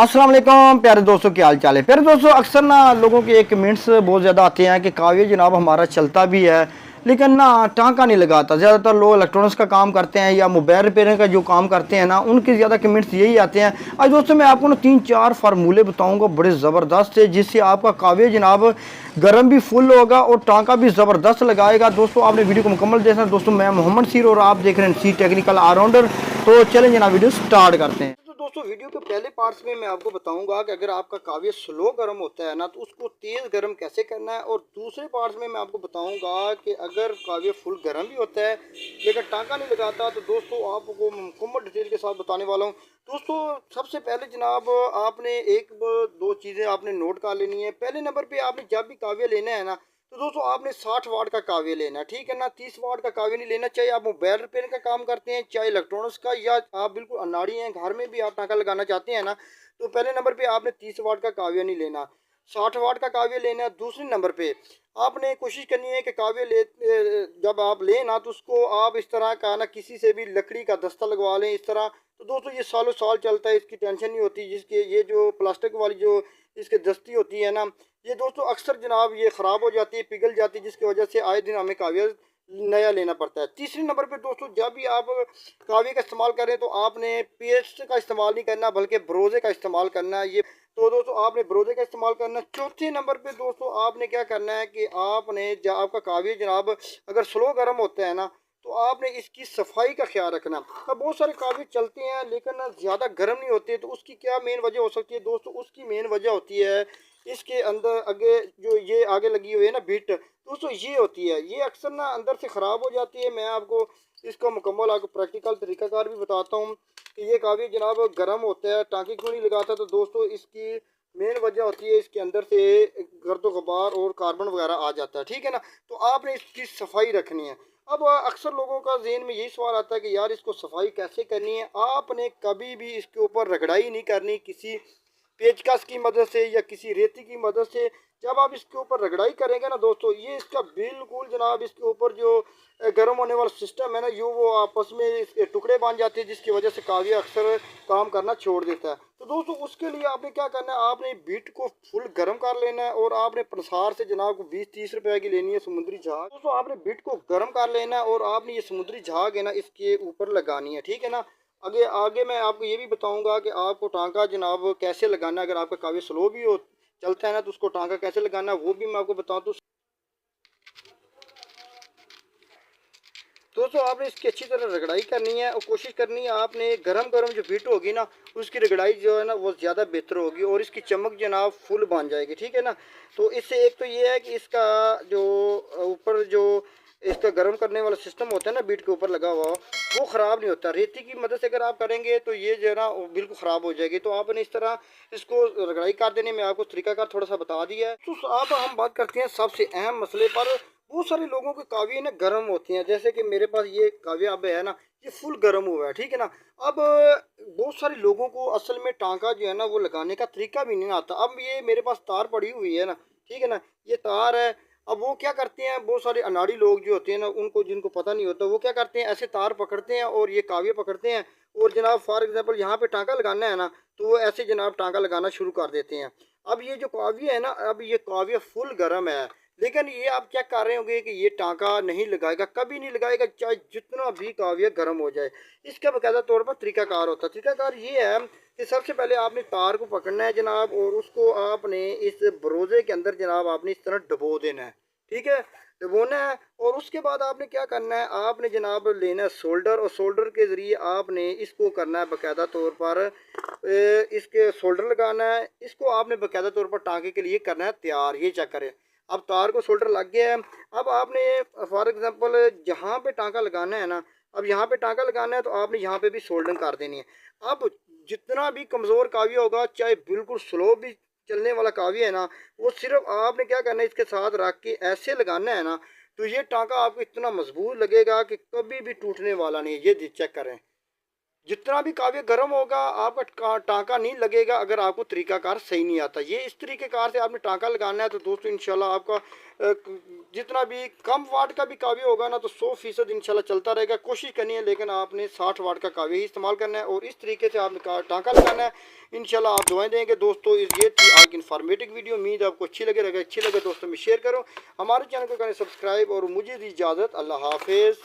अस्सलाम वालेकुम प्यारे दोस्तों, क्या हाल चाल है। प्यारे दोस्तों, अक्सर ना लोगों के एक कमेंट्स बहुत ज़्यादा आते हैं कि काव्य जनाब हमारा चलता भी है लेकिन ना टाँका नहीं लगाता। ज़्यादातर लोग इलेक्ट्रॉनिक्स का काम करते हैं या मोबाइल रिपेयरिंग का जो काम करते हैं ना, उनके ज़्यादा कमेंट्स यही आते हैं। आज दोस्तों मैं आपको ना 3-4 फार्मूले बताऊंगा बड़े ज़बरदस्त है, जिससे आपका काव्य जनाब गर्म भी फुल होगा और टाँका भी ज़बरदस्त लगाएगा। दोस्तों आपने वीडियो को मुकम्मल देखना। दोस्तों मैं मोहम्मद सीर और आप देख रहे हैं सी टेक्निकल ऑलराउंडर। तो चलें जनाब, वीडियो स्टार्ट करते हैं। तो दोस्तों वीडियो के पहले पार्ट्स में मैं आपको बताऊंगा कि अगर आपका काव्य स्लो गर्म होता है ना, तो उसको तेज़ गर्म कैसे करना है। और दूसरे पार्ट्स में मैं आपको बताऊंगा कि अगर काव्य फुल गर्म भी होता है लेकिन टाँका नहीं लगाता, तो दोस्तों आपको मुकम्मल डिटेल के साथ बताने वाला हूँ। दोस्तों सबसे पहले जनाब आपने एक दो चीज़ें आपने नोट कर लेनी है। पहले नंबर पे आपने जब भी काव्य लेना है ना, तो दोस्तों आपने 60 वाट का काव्य लेना है, ठीक है ना। 30 वाट का काव्य नहीं लेना। चाहे आप मोबाइल रिपेयरिंग का काम करते हैं, चाहे इलेक्ट्रॉनिक्स का, या आप बिल्कुल अनाड़ी हैं, घर में भी आप टाँका लगाना चाहते हैं ना, तो पहले नंबर पे आपने 30 वाट का काव्य नहीं लेना, 60 वाट का काव्य लेना है। दूसरे नंबर पे आपने कोशिश करनी है कि काव्य ले जब आप लें ना, तो उसको आप इस तरह का ना किसी से भी लकड़ी का दस्ता लगवा लें इस तरह। तो दोस्तों ये सालों साल चलता है, इसकी टेंशन नहीं होती। जिसके ये जो प्लास्टिक वाली जो इसके दस्ती होती है ना, ये दोस्तों अक्सर जनाब ये ख़राब हो जाती है, पिघल जाती है, जिसकी वजह से आए दिन हमें काव्य नया लेना पड़ता है। तीसरे नंबर पे दोस्तों जब भी आप काव्य का इस्तेमाल करें, तो आपने पेस्ट का इस्तेमाल नहीं करना बल्कि ब्रोजे का इस्तेमाल करना है। ये तो दोस्तों आपने ब्रोजे का इस्तेमाल करना है। चौथे नंबर पे दोस्तों आपने क्या करना है कि आपने जब आपका काव्य जनाब अगर स्लो गर्म होता है ना, तो आपने इसकी सफाई का ख्याल रखना। अब बहुत सारे काव्य चलते हैं लेकिन ज़्यादा गर्म नहीं होते, तो उसकी क्या मेन वजह हो सकती है दोस्तों। उसकी मेन वजह होती है इसके अंदर आगे जो ये आगे लगी हुई है ना बिट, दोस्तों ये होती है, ये अक्सर ना अंदर से ख़राब हो जाती है। मैं आपको इसका मुकम्मल आपको प्रैक्टिकल तरीकाकार भी बताता हूँ कि ये काव्य जनाब गर्म होता है, टाँकी क्यों नहीं लगाता। तो दोस्तों इसकी मेन वजह होती है इसके अंदर से गर्द गुबार और कार्बन वगैरह आ जाता है, ठीक है ना। तो आपने इसकी सफाई रखनी है। अब अक्सर लोगों का जहन में यही सवाल आता है कि यार इसको सफाई कैसे करनी है। आपने कभी भी इसके ऊपर रगड़ाई नहीं करनी किसी पेचकस की मदद से या किसी रेती की मदद से। जब आप इसके ऊपर रगड़ाई करेंगे ना दोस्तों, ये इसका बिल्कुल जनाब इसके ऊपर जो गर्म होने वाला सिस्टम है ना, यो वो आपस में इसके टुकड़े बन जाते हैं, जिसकी वजह से काव्य अक्सर काम करना छोड़ देता है। तो दोस्तों उसके लिए आपने क्या करना है, आपने बीट को फुल गर्म कर लेना है और आपने प्रसार से जनाब को 20-30 रुपए की लेनी है समुद्री झाग। दोस्तों आपने बीट को गर्म कर लेना है और आपने ये समुद्री झाग है ना इसके ऊपर लगानी है, ठीक है ना। आगे आगे मैं आपको ये भी बताऊंगा कि आपको टांका जनाब कैसे लगाना है। अगर आपका काव्य स्लो भी हो चलता है ना, तो उसको टांका कैसे लगाना है वो भी मैं आपको बताऊँ। तो दोस्तों आपने इसकी अच्छी तरह रगड़ाई करनी है और कोशिश करनी है आपने गरम गरम जो बीट होगी ना, उसकी रगड़ाई जो है ना वो ज़्यादा बेहतर होगी और इसकी चमक जनाब फुल बन जाएगी, ठीक है ना। तो इससे एक तो ये है कि इसका जो ऊपर जो इसका गर्म करने वाला सिस्टम होता है ना बीट के ऊपर लगा हुआ, वो ख़राब नहीं होता। रेती की मदद से अगर आप करेंगे तो ये जो है ना बिल्कुल ख़राब हो जाएगी। तो आपने इस तरह इसको रगड़ाई कर देने में आपको तरीकाकार थोड़ा सा बता दिया है। तो अब हम बात करते हैं सबसे अहम मसले पर। बहुत सारे लोगों के काव्य ना गर्म होते हैं, जैसे कि मेरे पास ये काव्य अब है ना, ये फुल गर्म हुआ है, ठीक है ना। अब बहुत सारे लोगों को असल में टांका जो है ना वो लगाने का तरीका भी नहीं आता। अब ये मेरे पास तार पड़ी हुई है ना, ठीक है ना, ये तार है। अब वो क्या करते हैं, बहुत सारे अनाड़ी लोग जो होते हैं ना, उनको जिनको पता नहीं होता, वो क्या करते हैं ऐसे तार पकड़ते हैं और ये काव्य पकड़ते हैं और जनाब फॉर एग्जांपल यहाँ पे टांका लगाना है ना, तो वो ऐसे जनाब टांका लगाना शुरू कर देते हैं। अब ये जो काव्य है ना, अब ये काव्य फुल गर्म है, लेकिन ये आप चेक कर रहे होंगे कि ये टांका नहीं लगाएगा, कभी नहीं लगाएगा, चाहे जितना भी काव्य गर्म हो जाए। इसका बाकायदा तौर पर तरीकाकार होता है। तरीकाकार ये है कि सबसे पहले आपने तार को पकड़ना है जनाब, और उसको आपने इस बरोजे के अंदर जनाब आपने इस तरह डुबो देना है, ठीक है, डुबोना है। और उसके बाद आपने क्या करना है, आपने जनाब लेना है सोल्डर, और सोल्डर के ज़रिए आपने इसको करना है बाकायदा तौर पर इसके सोल्डर लगाना है। इसको आपने बाकायदा तौर पर टांके के लिए करना है तैयार। ये चेक करें, अब तार को सोल्डर लग गया है। अब आपने फॉर एग्जांपल जहाँ पे टांका लगाना है ना, अब यहाँ पे टांका लगाना है तो आपने यहाँ पे भी सोल्डरिंग कर देनी है। अब जितना भी कमज़ोर काव्य होगा, चाहे बिल्कुल स्लो भी चलने वाला काव्य है ना, वो सिर्फ आपने क्या करना है, इसके साथ रख के ऐसे लगाना है ना, तो ये टांका आपको इतना मजबूत लगेगा कि कभी भी टूटने वाला नहीं है। ये चेक करें, जितना भी काव्य गर्म होगा आपका टांका नहीं लगेगा अगर आपको तरीकाकार सही नहीं आता। ये इस तरीकेकार से आपने टांका लगाना है तो दोस्तों इंशाल्लाह आपका जितना भी कम वाट का भी काव्य होगा ना तो 100% इंशाल्लाह चलता रहेगा। कोशिश करनी है लेकिन आपने 60 वाट का काव्य ही इस्तेमाल करना है और इस तरीके से आपने टांका लगाना है। इंशाल्लाह आप दुआएं देंगे दोस्तों। ये थी आज की इन्फॉर्मेटिव वीडियो। उम्मीद आपको अच्छी लगे। अगर अच्छी लगे दोस्तों में शेयर करो, हमारे चैनल को करें सब्सक्राइब और मुझे दी इजाज़त। अल्लाह हाफिज़।